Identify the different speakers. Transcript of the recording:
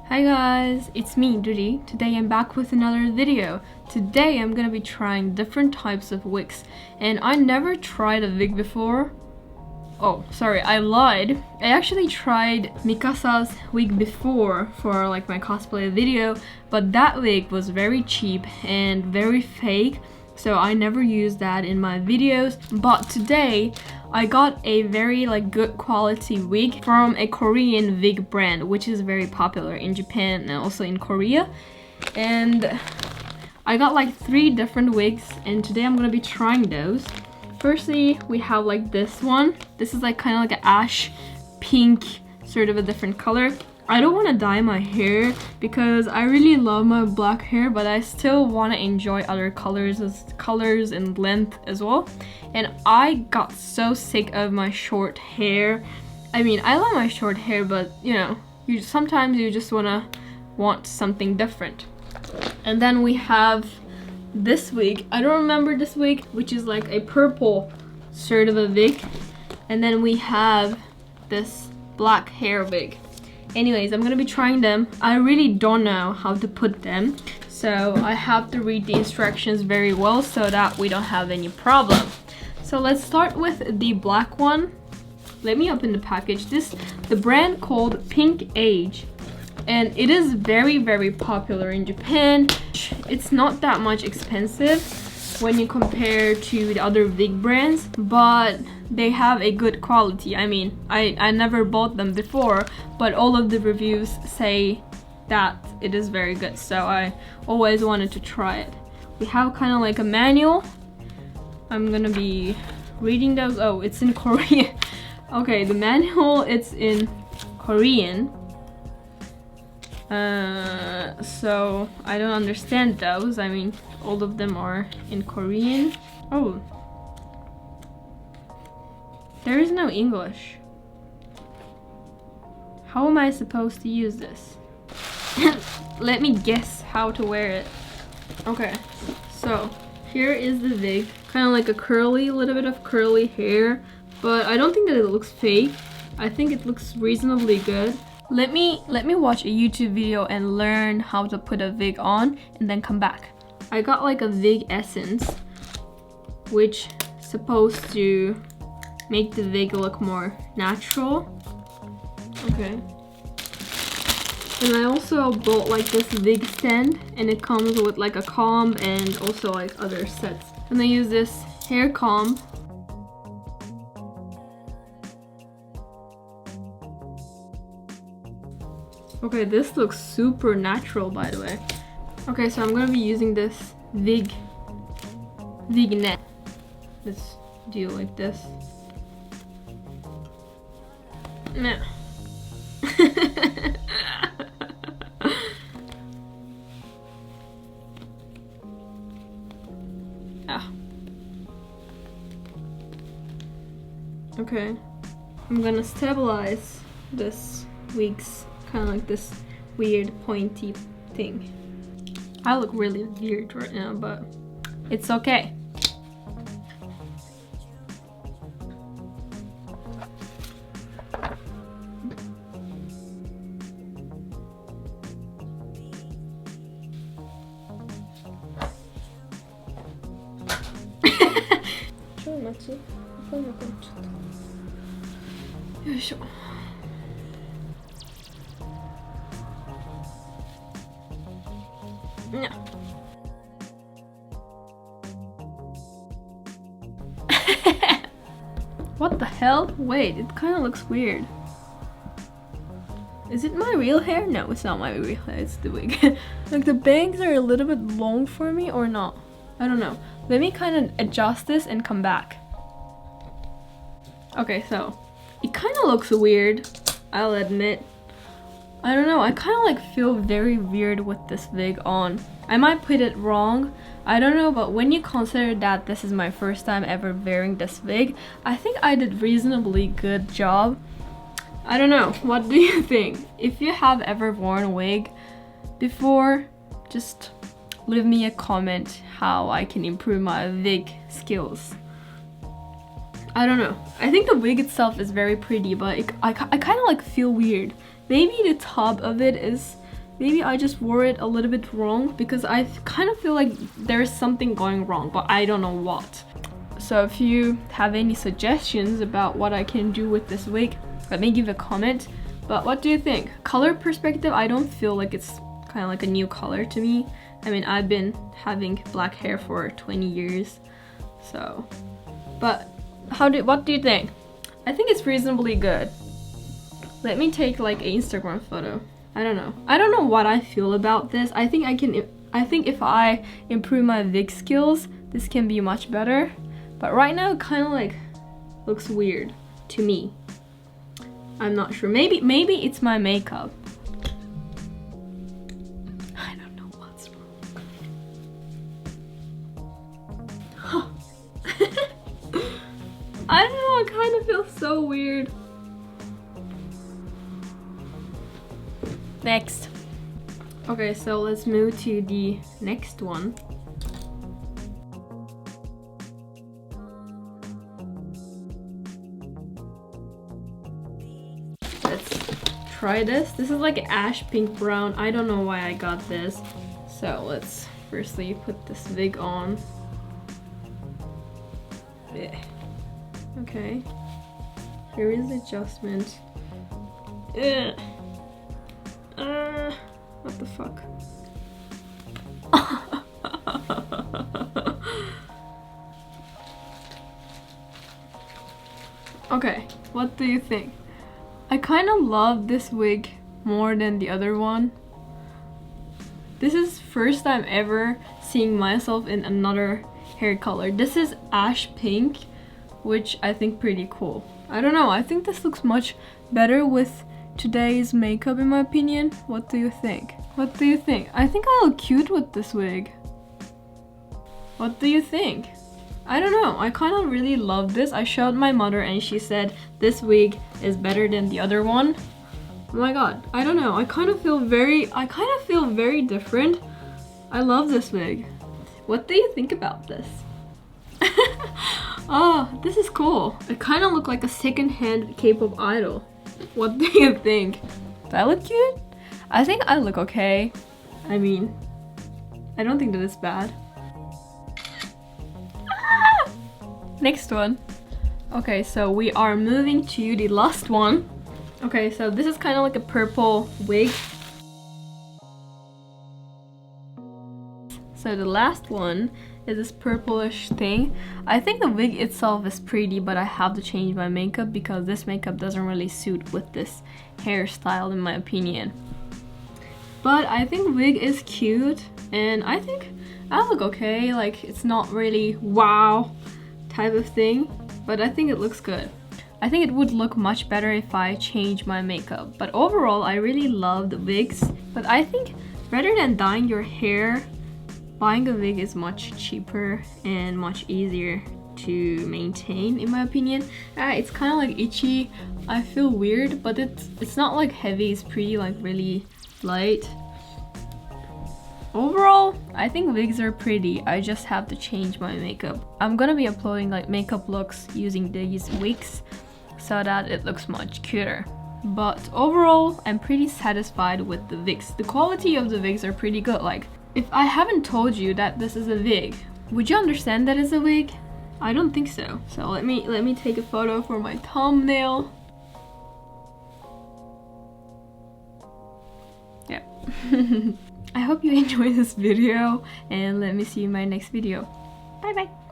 Speaker 1: Hi guys, it's me, Ruri. Today I'm back with another video. Today I'm gonna be trying different types of wigs, and I never tried a wig before. Oh, sorry, I lied. I actually tried Mikasa's wig before for like my cosplay video, but that wig was very cheap and very fake, so I never used that in my videos. But today I got a very good quality wig from a Korean wig brand, which is very popular in Japan and also in Korea. And I got like 3 different wigs, and today I'm gonna be trying those. Firstly, we have like this one. This is like kind of like an ash pink, sort of a different color. I don't want to dye my hair because I really love my black hair, but I still want to enjoy other colors and length as well. And I got so sick of my short hair. I mean, I love my short hair, but you know, sometimes you just want something different. And then we have this wig. I don't remember this wig, which is like a purple sort of a wig. And then we have this black hair wig. Anyways, I'm gonna be trying them. I really don't know how to put them, so I have to read the instructions very well so that we don't have any problem. So let's start with the black one. Let me open the package. The brand called Pink Age, and it is very popular in Japan. It's not that much expensive when you compare to the other wig brands, but they have a good quality. I mean, I never bought them before, but all of the reviews say that it is very good, so I always wanted to try it. We have kind of like a manual. I'm gonna be reading those. Oh, it's in Korean. Okay, the manual, it's in Korean. So I don't understand those. I mean, all of them are in Korean. Oh, there is no English. How am I supposed to use this? Let me guess how to wear it. Okay, so here is the wig. Kind of like a little bit of curly hair, but I don't think that it looks fake. I think it looks reasonably good. Let me watch a YouTube video and learn how to put a wig on and then come back. I got like a wig essence, which is supposed to make the wig look more natural. Okay. And I also bought like this wig stand, and it comes with like a comb and also like other sets. And I use this hair comb. Okay, this looks super natural, by the way. Okay, so I'm gonna be using this wig net. Let's do like this. Nah. Ah. Okay, I'm gonna stabilize this wig's kind of like this weird pointy thing. I look really weird right now, but it's okay. No. What the hell? Wait, it kind of looks weird. Is it my real hair? No, it's not my real hair, it's the wig. Like the bangs are a little bit long for me or not. I don't know. Let me kind of adjust this and come back. Okay, so it kind of looks weird, I'll admit. I don't know, I kind of like feel very weird with this wig on. I might put it wrong, I don't know, but when you consider that this is my first time ever wearing this wig, I think I did reasonably good job. I don't know, what do you think? If you have ever worn a wig before, just leave me a comment how I can improve my wig skills. I don't know. I think the wig itself is very pretty, but I kind of like feel weird. Maybe the top of it is maybe I just wore it a little bit wrong because I kind of feel like there's something going wrong, but I don't know what. So if you have any suggestions about what I can do with this wig, let me give a comment. But what do you think? Color perspective, I don't feel like it's kind of like a new color to me. I mean, I've been having black hair for 20 years, so. But what do you think? I think it's reasonably good. Let me take like an Instagram photo. I don't know what I feel about this. I think if I improve my wig skills, this can be much better. But right now, it kind of like looks weird to me. I'm not sure. Maybe it's my makeup. I don't know what's wrong. I don't know, it kind of feels so weird. Next. Okay, so let's move to the next one. Try this. This is like ash pink brown. I don't know why I got this. So let's firstly put this wig on. Okay. Here is the adjustment. What the fuck? Okay, what do you think? I kind of love this wig more than the other one. This is first time ever seeing myself in another hair color. This is ash pink, which I think pretty cool. I don't know, I think this looks much better with today's makeup in my opinion. What do you think? What do you think? I think I look cute with this wig. What do you think? I don't know, I kind of really love this. I showed my mother and she said this wig is better than the other one. Oh my god, I don't know, I kind of feel very different. I love this wig. What do you think about this? Oh, this is cool. It kind of look like a second-hand K-pop idol. What do you think? Do I look cute? I think I look okay. I mean, I don't think that it's bad. Next one. Okay, so we are moving to the last one. Okay, so this is kind of like a purple wig. So the last one is this purplish thing. I think the wig itself is pretty, but I have to change my makeup because this makeup doesn't really suit with this hairstyle in my opinion. But I think wig is cute and I think I look okay. Like, it's not really wow type of thing, but I think it looks good. I think it would look much better if I change my makeup, but overall I really love the wigs. But I think rather than dyeing your hair, buying a wig is much cheaper and much easier to maintain in my opinion. It's kind of like itchy. I feel weird, but it's not like heavy, it's pretty like really light. Overall, I think wigs are pretty. I just have to change my makeup. I'm gonna be uploading like makeup looks using these wigs so that it looks much cuter. But overall, I'm pretty satisfied with the wigs. The quality of the wigs are pretty good. Like, if I haven't told you that this is a wig, would you understand that it's a wig? I don't think so. So let me take a photo for my thumbnail. Yeah. I hope you enjoyed this video and let me see you in my next video. Bye bye!